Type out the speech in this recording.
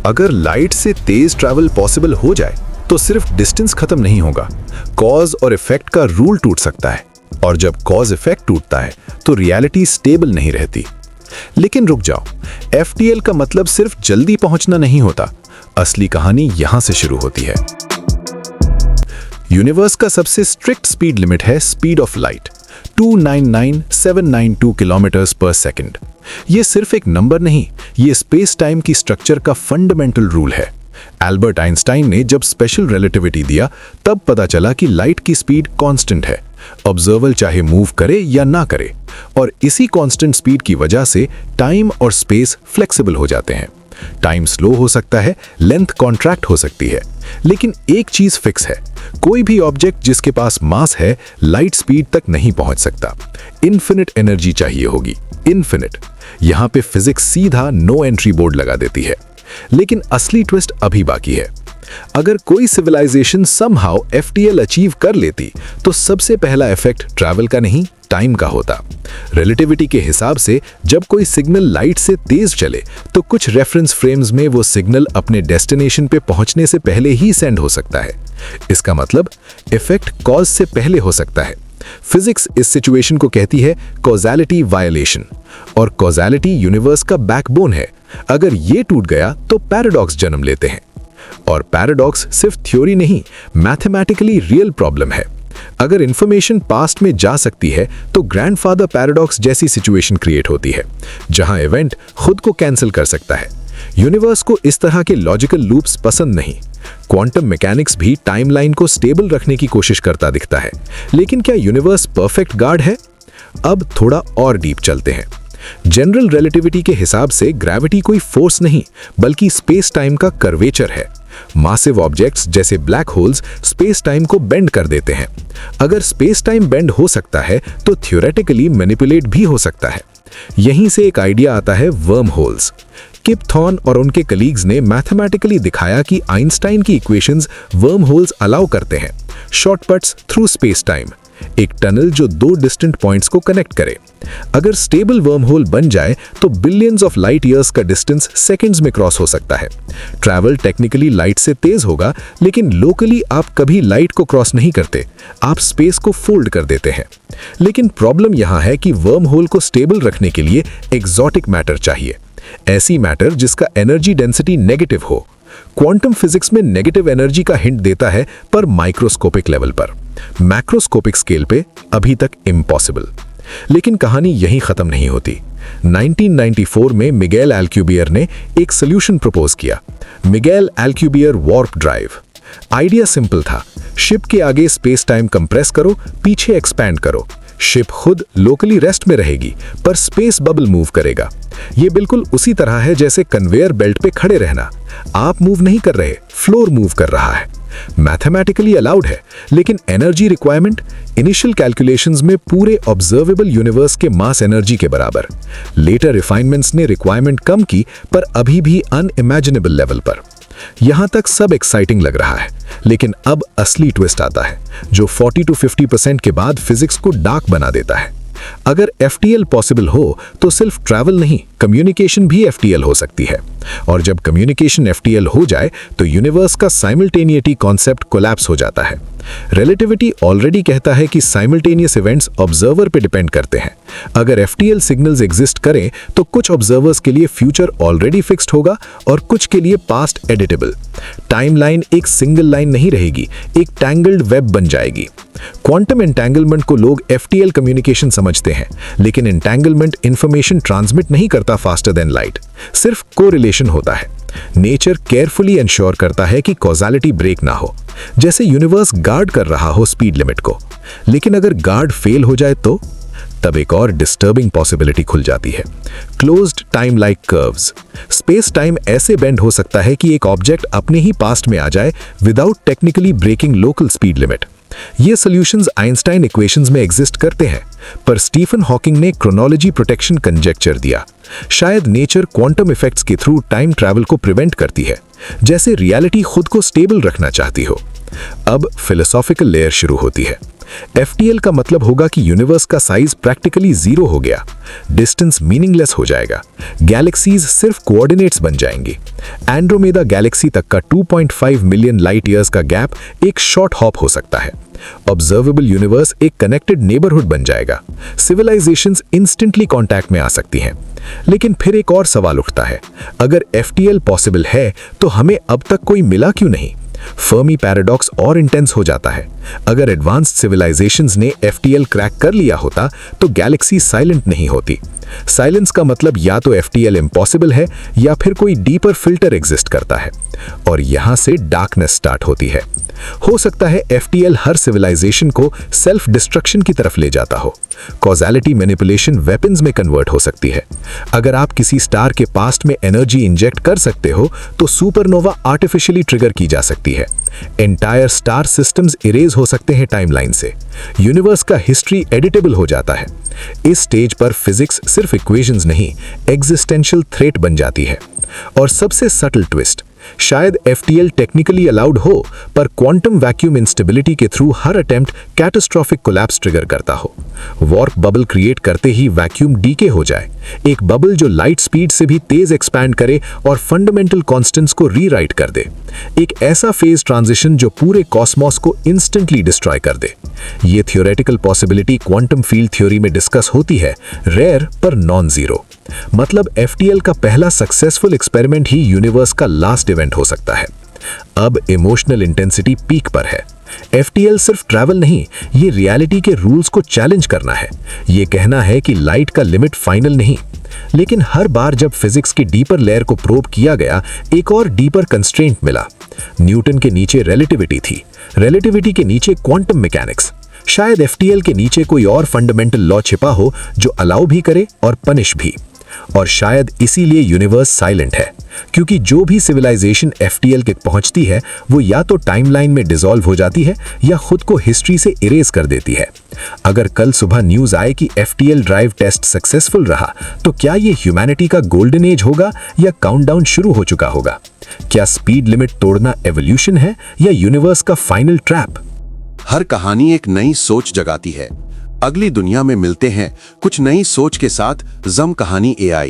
अगर लाइट से तेज travel possible हो जाए तो सिर्फ डिस्टेंस खत्म नहीं होगा, कॉज और इफेक्ट का रूल टूट सकता है। और जब कॉज इफेक्ट टूटता है तो रियलिटी स्टेबल नहीं रहती। लेकिन रुक जाओ, एफटीएल का मतलब सिर्फ जल्दी पहुंचना नहीं होता। असली कहानी यहां से शुरू होती है। यूनिवर्स का सबसे स्ट्रिक्ट स्पीड लिमिट है स्पीड ऑफ लाइट, 299,792 किलोमीटर्स पर सेकंड। ये सिर्फ एक नंबर नहीं, ये स्पेस टाइम की स्ट्रक्चर का फंडामेंटल रूल है। एल्बर्ट आइंस्टाइन ने जब स्पेशल रिलेटिविटी दिया तब पता चला कि लाइट की स्पीड कांस्टेंट है, ऑब्जर्वर चाहे मूव करे या ना करे। और इसी कांस्टेंट स्पीड की वजह से टाइम और स्पेस फ्लेक्सिबल हो जाते हैं। टाइम स्लो हो सकता है, लेंथ कॉन्ट्रैक्ट हो सकती है, लेकिन एक चीज फिक्स है, कोई भी ऑब्जेक्ट जिसके पास मास है लाइट स्पीड तक नहीं पहुंच सकता। इन्फिनिट एनर्जी चाहिए होगी, इन्फिनिट। यहां पे फिजिक्स सीधा नो एंट्री बोर्ड लगा देती है। लेकिन असली ट्विस्ट अभी बाकी है। अगर कोई सिविलाइजेशन समहाउ एफटीएल अचीव कर लेती तो सबसे पहला इफेक्ट ट्रैवल का नहीं, टाइम का होता। रिलेटिविटी के हिसाब से जब कोई सिग्नल लाइट से तेज चले तो कुछ रेफरेंस फ्रेम्स में वो सिग्नल अपने डेस्टिनेशन पे पहुंचने से पहले ही सेंड हो सकता है। इसका मतलब इफेक्ट कॉज से पहले हो सकता है। फिजिक्स इस सिचुएशन को कहती है कॉज़ैलिटी वायलेशन, और कॉज़ैलिटी यूनिवर्स का बैकबोन है। अगर ये टूट गया तो पैराडॉक्स जन्म लेते हैं। और पैराडॉक्स सिर्फ थ्योरी नहीं, मैथमेटिकली रियल प्रॉब्लम है। अगर इंफॉर्मेशन पास्ट में जा सकती है तो ग्रैंडफादर पैराडॉक्स जैसी सिचुएशन क्रिएट होती है, जहां इवेंट खुद को कैंसिल कर सकता है। यूनिवर्स को इस तरह के लॉजिकल लूप्स पसंद नहीं। क्वांटम मैकेनिक्स भी टाइमलाइन को स्टेबल रखने की कोशिश करता दिखता है, लेकिन क्या यूनिवर्स परफेक्ट गार्ड है? अब थोड़ा और डीप चलते हैं। जनरल रिलेटिविटी के हिसाब से ग्रेविटी कोई फोर्स नहीं, बल्कि स्पेस टाइम का कर्वेचर है। मासिव ऑब्जेक्ट्स जैसे ब्लैक होल्स स्पेस टाइम को बेंड कर देते हैं। अगर स्पेस टाइम बेंड हो सकता है तो थ्योरेटिकली मैनिपुलेट भी हो सकता है। यहीं से एक आइडिया आता है वर्म होल्स। किप थॉर्न और उनके कलीग्स ने मैथमेटिकली दिखाया कि आइंस्टाइन की इक्वेशंस वर्म होल्स अलाउ करते हैं, शॉर्टकट्स थ्रू स्पेस टाइम, एक टनल जो दो डिस्टेंट पॉइंट्स को कनेक्ट करे। अगर स्टेबल वर्म होल बन जाए तो बिलियंस ऑफ लाइट ईयर्स का डिस्टेंस सेकंड्स में क्रॉस हो सकता है। ट्रैवल टेक्निकली लाइट से तेज होगा, लेकिन लोकली आप कभी लाइट को क्रॉस नहीं करते, आप स्पेस को फोल्ड कर देते हैं। लेकिन प्रॉब्लम यहां है कि वर्म होल को स्टेबल रखने के लिए एक्सोटिक मैटर चाहिए, ऐसी मैटर जिसका एनर्जी डेंसिटी नेगेटिव हो। क्वांटम फिजिक्स में नेगेटिव एनर्जी का हिंट देता है, पर माइक्रोस्कोपिक लेवल पर। मैक्रोस्कोपिक स्केल पे अभी तक इम्पॉसिबल। लेकिन कहानी यहीं खत्म नहीं होती। 1994 में मिगेल अल्क्यूबियर ने एक सॉल्यूशन प्रपोज किया, Miguel Alcubierre warp drive. Idea simple था, शिप के आगे स्पेस टाइम कंप्रेस करो, पीछे एक्सपैंड करो। शिप खुद लोकली रेस्ट में रहेगी, पर स्पेस बबल मूव करेगा। ये बिल्कुल उसी तरह है जैसे कन्वेयर बेल्ट पे खड़े रहना। आप मूव नहीं कर रहे, फ्लोर मूव कर रहा है। मैथमेटिकली अलाउड है, लेकिन एनर्जी रिक्वायरमेंट इनिशियल कैलकुलेशंस में पूरे ऑब्जर्वेबल यूनिवर्स के मास एनर्जी के बराबर। लेटर रिफाइनमेंट्स ने रिक्वायरमेंट कम की, पर अभी भी अनइमेजिनेबल लेवल पर। यहां तक सब एक्साइटिंग लग रहा है, लेकिन अब असली ट्विस्ट आता है, जो 40 to 50% के बाद फिजिक्स को डार्क बना देता है। अगर एफटीएल पॉसिबल हो तो सिर्फ ट्रैवल नहीं, कम्युनिकेशन भी एफटीएल हो सकती है। और जब कम्युनिकेशन एफटीएल हो जाए तो यूनिवर्स का साइमल्टेनियटी कॉन्सेप्ट कोलैप्स हो जाता है। रिलेटिविटी ऑलरेडी कहता है कि साइमल्टेनियस इवेंट्स ऑब्जर्वर पे डिपेंड करते हैं। अगर एफटीएल सिग्नल्स एग्जिस्ट करें तो कुछ ऑब्जर्वर्स के लिए फ्यूचर ऑलरेडी फिक्स्ड होगा और कुछ के लिए पास्ट एडिटेबल। टाइमलाइन एक सिंगल लाइन नहीं रहेगी, एक टैंगल्ड वेब बन जाएगी। क्वांटम एंटेंगलमेंट को लोग एफटीएल कम्युनिकेशन समझते हैं, लेकिन एंटेंगलमेंट इंफॉर्मेशन ट्रांसमिट नहीं करता फास्टर देन लाइट, सिर्फ कोरिलेशन होता है। नेचर केयरफुली इंश्योर करता है कि कॉज़ैलिटी ब्रेक ना हो, जैसे यूनिवर्स गार्ड कर रहा हो स्पीड लिमिट को। लेकिन अगर गार्ड फेल हो जाए तो तब एक और डिस्टर्बिंग पॉसिबिलिटी खुल जाती है, closed time like curves. Space time ऐसे बेंड हो सकता है कि एक ऑब्जेक्ट अपने ही पास्ट में आ जाए without technically breaking local speed limit. ये सॉल्यूशंस आइंस्टाइन इक्वेशंस में एग्जिस्ट करते हैं, पर स्टीफन हॉकिंग ने क्रोनोलॉजी प्रोटेक्शन कंजेक्चर दिया। शायद नेचर क्वांटम इफेक्ट्स के थ्रू टाइम ट्रैवल को प्रिवेंट करती है, जैसे रियलिटी खुद को स्टेबल रखना चाहती हो। अब फिलोसॉफिकल लेयर शुरू होती है। FTL का मतलब होगा कि यूनिवर्स का साइज प्रैक्टिकली जीरो हो गया, डिस्टेंस मीनिंगलेस हो जाएगा, गैलेक्सीज सिर्फ कोऑर्डिनेट्स बन जाएंगी। एंड्रोमेदा गैलेक्सी तक का 2.5 मिलियन लाइट ईयर्स का गैप एक शॉर्ट हॉप हो सकता है। ऑब्जर्वेबल यूनिवर्स एक कनेक्टेड नेबरहुड बन जाएगा। सिविलाइजेशंस इंस्टेंटली कांटेक्ट में आ सकती हैं। लेकिन फिर एक और सवाल उठता है, अगर FTL पॉसिबल है तो हमें अब तक कोई मिला क्यों नहीं? फर्मी पैराडॉक्स और इंटेंस हो जाता है। अगर एडवांस्ड सिविलाइजेशंस ने FTL क्रैक कर लिया होता तो गैलेक्सी साइलेंट नहीं होती। साइलेंस का मतलब या तो FTL इम्पॉसिबल है या फिर कोई डीपर फिल्टर एग्जिस्ट करता है, और यहां से डार्कनेस स्टार्ट होती है। हो सकता है FTL हर सिविलाइजेशन को सेल्फ डिस्ट्रक्शन की तरफ ले जाता हो। कॉज़ैलिटी मैनिपुलेशन वेपन्स में कन्वर्ट हो सकती है। अगर आप किसी स्टार के पास्ट में एनर्जी इंजेक्ट कर सकते हो तो सुपरनोवा आर्टिफिशियली ट्रिगर की जा सकती है। एंटायर स्टार सिस्टम्स इरेज हो सकते हैं टाइमलाइन से। यूनिवर्स का हिस्ट्री एडिटेबल हो जाता है। इस स्टेज पर फिजिक्स सिर्फ इक्वेशंस नहीं, एग्जिस्टेंशियल थ्रेट बन जाती है। और सबसे सटल ट्विस्ट, शायद FTL टेक्निकली अलाउड हो, पर क्वांटम वैक्यूम इंस्टेबिलिटी के थ्रू हर अटेम्प्ट कैटास्ट्रोफिक कोलैप्स ट्रिगर करता हो। वॉर्प बबल क्रिएट करते ही वैक्यूम डीके हो जाए, एक बबल जो लाइट स्पीड से भी तेज एक्सपैंड करे और फंडामेंटल कॉन्स्टेंट्स को रीराइट कर दे। एक ऐसा फेज ट्रांजिशन जो पूरे कॉस्मॉस को इंस्टेंटली डिस्ट्रॉय कर दे। ये theoretical possibility quantum field theory में डिस्कस होती है, रेयर पर नॉन जीरो। मतलब FTL का पहला सक्सेसफुल एक्सपेरिमेंट ही यूनिवर्स का लास्ट इवेंट हो सकता है। अब इमोशनल इंटेंसिटी पीक पर है। FTL सिर्फ ट्रैवल नहीं, ये रियलिटी के रूल्स को चैलेंज करना है। ये कहना है कि लाइट का लिमिट फाइनल नहीं। लेकिन हर बार जब फिजिक्स की डीपर लेयर को प्रोब किया गया, एक और डीपर कंस्ट्रेंट मिला। न्यूटन के नीचे रिलेटिविटी थी, रिलेटिविटी के नीचे क्वांटम मैकेनिक्स। शायद FTL के नीचे कोई और फंडामेंटल लॉ छिपा हो जो अलाउ भी करे और पनिश भी। और शायद इसीलिए यूनिवर्स साइलेंट है, क्योंकि जो भी सिविलाइजेशन FTL के पहुंचती है वो या तो टाइमलाइन में डिसॉल्व हो जाती है या खुद को हिस्ट्री से इरेज कर देती है। अगर कल सुबह न्यूज आए कि FTL ड्राइव टेस्ट सक्सेसफुल रहा, तो क्या ये ह्यूमैनिटी का गोल्डन एज होगा या काउंटडाउन शुरू हो चुका होगा? क्या स्पीड लिमिट तोड़ना एवोल्यूशन है या यूनिवर्स का फाइनल ट्रैप? हर कहानी एक नई सोच जगाती है। अगली दुनिया में मिलते हैं कुछ नई सोच के साथ। जम कहानी AI।